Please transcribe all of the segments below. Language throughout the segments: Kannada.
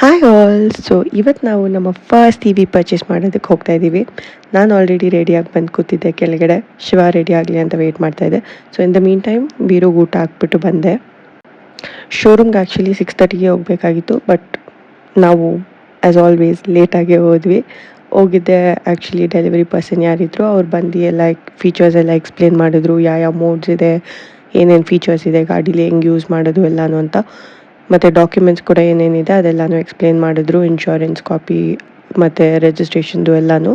Hi all. ಸೊ ಇವತ್ತು ನಾವು ನಮ್ಮ ಫಸ್ಟ್ ಟಿ ವಿ ಪರ್ಚೇಸ್ ಮಾಡೋದಕ್ಕೆ ಹೋಗ್ತಾ ಇದ್ದೀವಿ. ನಾನು ಆಲ್ರೆಡಿ ರೆಡಿಯಾಗಿ ಬಂದು ಕೂತಿದ್ದೆ ಕೆಳಗಡೆ. ಶಿವ ರೆಡಿ ಆಗಲಿ ಅಂತ ವೆಯ್ಟ್ ಮಾಡ್ತಾ ಇದ್ದೆ. So in the meantime ಬೀರುಗೆ ಊಟ ಹಾಕ್ಬಿಟ್ಟು ಬಂದೆ. ಶೋರೂಮ್ಗೆ ಆ್ಯಕ್ಚುಲಿ 6:30ಗೆ ಹೋಗಬೇಕಾಗಿತ್ತು, ಬಟ್ ನಾವು ಆ್ಯಸ್ ಆಲ್ವೇಸ್ ಲೇಟಾಗೇ ಹೋದ್ವಿ. ಹೋಗಿದ್ದೆ ಆ್ಯಕ್ಚುಲಿ ಡೆಲಿವರಿ ಪರ್ಸನ್ ಯಾರಿದ್ರು ಅವ್ರು ಬಂದು ಎಲ್ಲ ಫೀಚರ್ಸ್ ಎಲ್ಲ ಎಕ್ಸ್ಪ್ಲೇನ್ ಮಾಡಿದ್ರು, ಯಾವ ಮೋಡ್ಸ್ ಇದೆ, ಏನೇನು ಫೀಚರ್ಸ್ ಇದೆ ಗಾಡೀಲಿ, ಹೆಂಗೆ ಯೂಸ್ ಮಾಡೋದು ಎಲ್ಲನೂ ಅಂತ. ಮತ್ತು ಡಾಕ್ಯುಮೆಂಟ್ಸ್ ಕೂಡ ಏನೇನಿದೆ ಅದೆಲ್ಲನೂ ಎಕ್ಸ್ಪ್ಲೇನ್ ಮಾಡಿದ್ರು, ಇನ್ಶೂರೆನ್ಸ್ ಕಾಪಿ ಮತ್ತು ರಿಜಿಸ್ಟ್ರೇಷನ್ದು ಎಲ್ಲನೂ.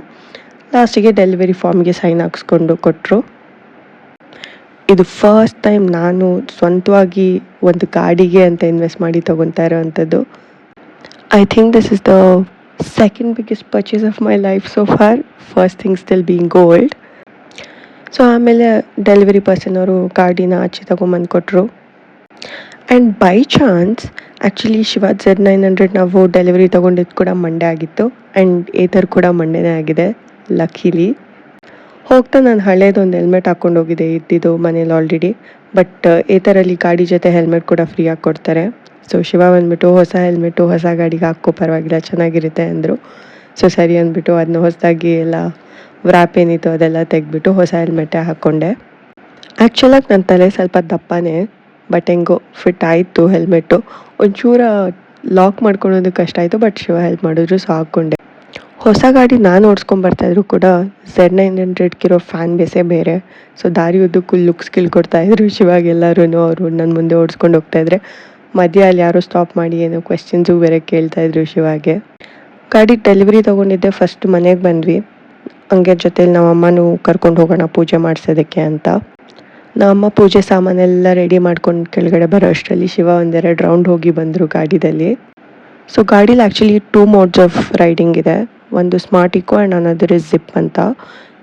ಲಾಸ್ಟಿಗೆ ಡೆಲಿವರಿ ಫಾರ್ಮ್ಗೆ ಸೈನ್ ಹಾಕ್ಸ್ಕೊಂಡು ಕೊಟ್ಟರು. ಇದು ಫಸ್ಟ್ ಟೈಮ್ ನಾನು ಸ್ವಂತವಾಗಿ ಒಂದು ಗಾಡಿಗೆ ಅಂತ ಇನ್ವೆಸ್ಟ್ ಮಾಡಿ ತೊಗೊತಾ ಇರೋವಂಥದ್ದು. I think this is the second biggest purchase of my life so far. First thing still being gold. So ಆಮೇಲೆ ಡೆಲಿವರಿ ಪರ್ಸನ್ ಅವರು ಗಾಡಿನ ಆಚೆ ತೊಗೊಂಬಂದು ಕೊಟ್ಟರು. And by chance actually Shiva Z900 ನಾವು ಡೆಲಿವರಿ ತೊಗೊಂಡಿದ್ದು ಕೂಡ ಮಂಡೇ ಆಗಿತ್ತು, ಆ್ಯಂಡ್ ಏತರ್ ಕೂಡ ಮಂಡೇನೇ ಆಗಿದೆ ಲಕ್ಕೀಲಿ. ಹೋಗ್ತಾ ನಾನು ಹಳೇದೊಂದು ಹೆಲ್ಮೆಟ್ ಹಾಕ್ಕೊಂಡು ಹೋಗಿದ್ದೆ ಇದ್ದಿದ್ದು ಮನೇಲಿ ಆಲ್ರೆಡಿ, ಬಟ್ ಏತರಲ್ಲಿ ಗಾಡಿ ಜೊತೆ ಹೆಲ್ಮೆಟ್ ಕೂಡ ಫ್ರೀಯಾಗಿ ಕೊಡ್ತಾರೆ. ಸೊ ಶಿವ ಬಂದುಬಿಟ್ಟು ಹೊಸ ಹೆಲ್ಮೆಟು ಹೊಸ ಗಾಡಿಗೆ ಹಾಕೋ ಪರವಾಗಿಲ್ಲ ಚೆನ್ನಾಗಿರುತ್ತೆ ಅಂದರು. ಸೊ ಸರಿ ಅಂದ್ಬಿಟ್ಟು ಅದನ್ನ ಹೊಸದಾಗಿ ಎಲ್ಲ ವ್ರ್ಯಾಪ್ ಏನಿತ್ತು ಅದೆಲ್ಲ ತೆಗೆದ್ಬಿಟ್ಟು ಹೊಸ ಹೆಲ್ಮೆಟೇ ಹಾಕ್ಕೊಂಡೆ. ಆ್ಯಕ್ಚುಲಾಗಿ ನನ್ನ ತಲೆ ಸ್ವಲ್ಪ ದಪ್ಪನೇ, ಬಟ್ ಹೆಂಗೋ ಫಿಟ್ ಆಯಿತು ಹೆಲ್ಮೆಟ್ಟು. ಒಂಚೂರ ಲಾಕ್ ಮಾಡ್ಕೊಳ್ಳೋದು ಕಷ್ಟ ಆಯಿತು, ಬಟ್ ಶಿವ ಹೆಲ್ಪ್ ಮಾಡಿದ್ರು, ಸೊ ಹಾಕ್ಕೊಂಡೆ. ಹೊಸ ಗಾಡಿ ನಾನು ಓಡಿಸ್ಕೊಂಬರ್ತಾಯಿದ್ರು ಕೂಡ Z900 ಫ್ಯಾನ್ ಬೇಸೇ ಬೇರೆ. ಸೊ ದಾರಿ ಉದ್ದಕ್ಕೂ ಲುಕ್ಸ್ ಕೊಡ್ತಾಯಿದ್ರು ಶಿವಾಗೆಲ್ಲರೂ. ಅವರು ನನ್ನ ಮುಂದೆ ಓಡಿಸ್ಕೊಂಡು ಹೋಗ್ತಾಯಿದ್ರೆ ಮಧ್ಯ ಅಲ್ಲಿ ಯಾರೋ ಸ್ಟಾಪ್ ಮಾಡಿ ಏನೋ ಕ್ವೆಶ್ಚನ್ಸು ಬೇರೆ ಕೇಳ್ತಾಯಿದ್ರು ಶಿವಾಗೆ. ಗಾಡಿ ಡೆಲಿವರಿ ತೊಗೊಂಡಿದ್ದೆ. ಫಸ್ಟ್ ಮನೆಗೆ ಬಂದ್ವಿ, ಹಂಗೆ ಜೊತೇಲಿ ನಮ್ಮ ಅಮ್ಮನೂ ಕರ್ಕೊಂಡು ಹೋಗೋಣ ಪೂಜೆ ಮಾಡಿಸೋದಕ್ಕೆ ಅಂತ. ನಮ್ಮ ಪೂಜೆ ಸಾಮಾನೆಲ್ಲ ರೆಡಿ ಮಾಡ್ಕೊಂಡು ಕೆಳಗಡೆ ಬರೋ ಅಷ್ಟರಲ್ಲಿ ಶಿವ ಒಂದೆರಡು ರೌಂಡ್ ಹೋಗಿ ಬಂದರು ಗಾಡಿದಲ್ಲಿ. ಸೊ ಗಾಡೀಲಿ ಆ್ಯಕ್ಚುಲಿ 2 ಮೋಡ್ಸ್ ಆಫ್ ರೈಡಿಂಗ್ ಇದೆ. ಒಂದು smart eco and another is zip ಅಂತ.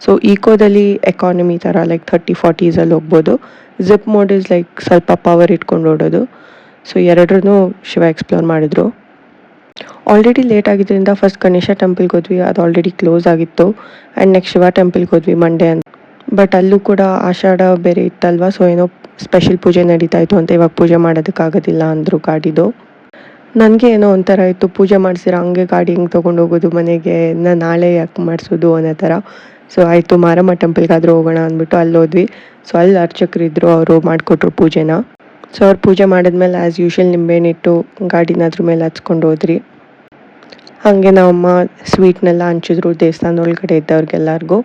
ಸೊ ಈಕೋದಲ್ಲಿ ಎಕಾನಮಿ ಥರ ಲೈಕ್ 30-40 ಹೋಗ್ಬೋದು. ಜಿಪ್ ಮೋಡ್ ಇಸ್ ಲೈಕ್ ಸ್ವಲ್ಪ ಪವರ್ ಇಟ್ಕೊಂಡು ಓಡೋದು. ಸೊ ಎರಡರೂ ಶಿವ ಎಕ್ಸ್ಪ್ಲೋರ್ ಮಾಡಿದ್ರು. ಆಲ್ರೆಡಿ ಲೇಟ್ ಆಗಿದ್ದರಿಂದ ಫಸ್ಟ್ ಗಣೇಶ ಟೆಂಪಲ್ಗೆ ಹೋದ್ವಿ, ಅದು ಆಲ್ರೆಡಿ ಕ್ಲೋಸ್ ಆಗಿತ್ತು. ಆ್ಯಂಡ್ ನೆಕ್ಸ್ಟ್ ಶಿವ ಟೆಂಪಲ್ಗೆ ಹೋದ್ವಿ ಮಂಡೇ ಅಂತ. ಬಟ್ ಅಲ್ಲೂ ಕೂಡ ಆಷಾಢ ಬೇರೆ ಇತ್ತಲ್ವ, ಸೊ ಏನೋ ಸ್ಪೆಷಲ್ ಪೂಜೆ ನಡೀತಾ ಇತ್ತು ಅಂತ ಇವಾಗ ಪೂಜೆ ಮಾಡೋದಕ್ಕಾಗೋದಿಲ್ಲ ಅಂದರು ಗಾಡಿದು. ನನಗೆ ಏನೋ ಒಂಥರ ಇತ್ತು, ಪೂಜೆ ಮಾಡಿಸಿರೋ ಹಂಗೆ ಗಾಡಿ ಹೆಂಗೆ ತೊಗೊಂಡು ಹೋಗೋದು ಮನೆಗೆ, ನಾಳೆ ಯಾಕೆ ಮಾಡಿಸೋದು ಅನ್ನೋ ಥರ. ಸೊ ಆಯಿತು ಮಾರಮ್ಮ ಟೆಂಪಲ್ಗಾದರೂ ಹೋಗೋಣ ಅಂದ್ಬಿಟ್ಟು ಅಲ್ಲಿ ಹೋದ್ವಿ. ಸೊ ಅಲ್ಲಿ ಅರ್ಚಕರಿದ್ದರು, ಅವರು ಮಾಡಿಕೊಟ್ರು ಪೂಜೆನ. ಸೊ ಅವ್ರು ಪೂಜೆ ಮಾಡಿದ್ಮೇಲೆ ಆ್ಯಸ್ ಯೂಶ್ವಲ್ ನಿಂಬೆಹಣ್ಣಿಟ್ಟು ಗಾಡಿನ ಅದ್ರ ಮೇಲೆ ಹಚ್ಕೊಂಡು ಹೋದ್ರಿ. ಹಾಗೆ ನಮ್ಮಮ್ಮ ಸ್ವೀಟ್ನೆಲ್ಲ ಹಂಚಿದ್ರು ದೇವಸ್ಥಾನದೊಳಗಡೆ ಇದ್ದವ್ರಿಗೆಲ್ಲರಿಗೂ.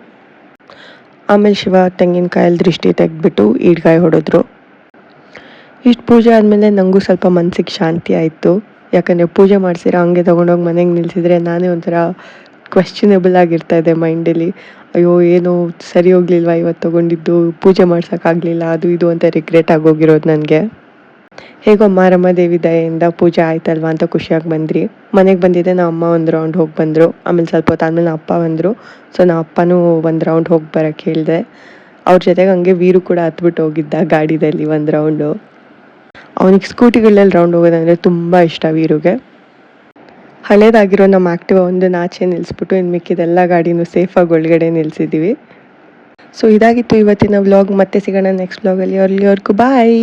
ಆಮೇಲೆ ಶಿವ ತೆಂಗಿನಕಾಯಲ್ಲಿ ದೃಷ್ಟಿ ತೆಗೆದ್ಬಿಟ್ಟು ಈಡ್ಗಾಯಿ ಹೊಡೆದ್ರು. ಇಷ್ಟು ಪೂಜೆ ಆದಮೇಲೆ ನನಗೂ ಸ್ವಲ್ಪ ಮನಸ್ಸಿಗೆ ಶಾಂತಿ ಆಯಿತು. ಯಾಕಂದರೆ ಪೂಜೆ ಮಾಡಿಸಿರೋ ಹಂಗೆ ತೊಗೊಂಡೋಗಿ ಮನೆಗೆ ನಿಲ್ಲಿಸಿದ್ರೆ ನಾನೇ ಒಂಥರ ಕ್ವೆಶ್ಚನೇಬಲ್ ಆಗಿರ್ತಾಯಿದ್ದೆ ಮೈಂಡಲ್ಲಿ. ಅಯ್ಯೋ ಏನೋ ಸರಿ ಹೋಗಲಿಲ್ವ ಇವತ್ತು ತೊಗೊಂಡಿದ್ದು, ಪೂಜೆ ಮಾಡ್ಸೋಕ್ಕಾಗಲಿಲ್ಲ, ಅದು ಇದು ಅಂತ ರಿಗ್ರೆಟ್ ಆಗೋಗಿರೋದು ನನಗೆ. ಹೇಗೋ ಮಾರಮ್ಮ ದೇವಿ ದಯೆಯಿಂದ ಪೂಜೆ ಆಯ್ತಲ್ವ ಅಂತ ಖುಷಿಯಾಗಿ ಬಂದ್ರಿ. ಮನೆಗೆ ಬಂದಿದ್ದೆ ನಮ್ಮ ಅಮ್ಮ ಒಂದು ರೌಂಡ್ ಹೋಗಿ ಬಂದರು. ಆಮೇಲೆ ಸ್ವಲ್ಪ ಹೊತ್ತಾದ್ಮೇಲೆ ನಮ್ಮ ಅಪ್ಪ ಬಂದರು. ಸೊ ನಮ್ಮ ಅಪ್ಪನೂ ಒಂದು ರೌಂಡ್ ಹೋಗಿ ಬರೋಕ್ಕೆ ಹೇಳಿದೆ. ಅವ್ರ ಜೊತೆಗೆ ಹಂಗೆ ವೀರು ಕೂಡ ಹತ್ಬಿಟ್ಟು ಹೋಗಿದ್ದ ಗಾಡಿದಲ್ಲಿ ಒಂದು ರೌಂಡು. ಅವನಿಗೆ ಸ್ಕೂಟಿಗಳಲ್ಲಿ ರೌಂಡ್ ಹೋಗೋದಂದರೆ ತುಂಬ ಇಷ್ಟ ವೀರುಗೆ. ಹಳೇದಾಗಿರೋ ನಮ್ಮ ಆ್ಯಕ್ಟಿವಾ ಒಂದು ಆಚೆ ನಿಲ್ಲಿಸ್ಬಿಟ್ಟು ಇನ್ನು ಮಿಕ್ಕಿದೆಲ್ಲ ಗಾಡಿನೂ ಸೇಫಾಗಿ ಒಳಗಡೆ ನಿಲ್ಲಿಸಿದ್ದೀವಿ. ಸೊ ಇದಾಗಿತ್ತು ಇವತ್ತಿನ ವ್ಲಾಗ್. ಮತ್ತೆ ಸಿಗೋಣ ನೆಕ್ಸ್ಟ್ ವ್ಲಾಗಲ್ಲಿ. ಅಲ್ಲಿವರೆಗೂ ಬಾಯ್.